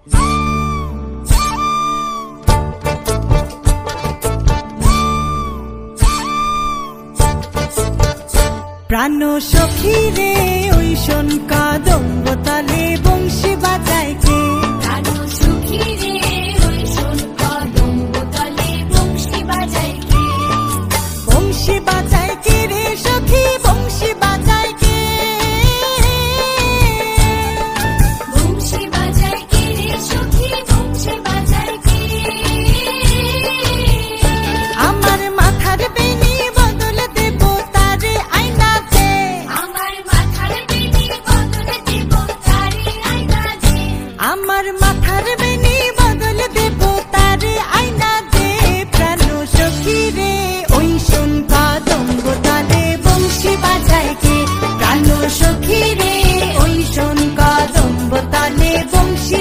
প্রাণ সখী রে ওই শোন কদম্ব তলে বংশী বাজায় কে। প্রাণ সখী রে ওই শোন কদম্ব তলে বংশী বাজায় কে। বংশী বাজায় কে রে সখী বংশী বাজায় কে। বংশী বাজায় কে রে সখী বংশী বাজায় কে। আমার মাথার বেনি বদল দেব তারে আয়নাতে। আমার মাথার বেনি বদল দেব তারে আয়নাতে। আমার মাথার বেনি বদল দেব তারে আয়নাতে। প্রাণ সখী রে ওই শোন কদম্ব তলে বংশী বাজায় কে। প্রাণ সখী রে ওই শোন কদম্ব তলে বংশী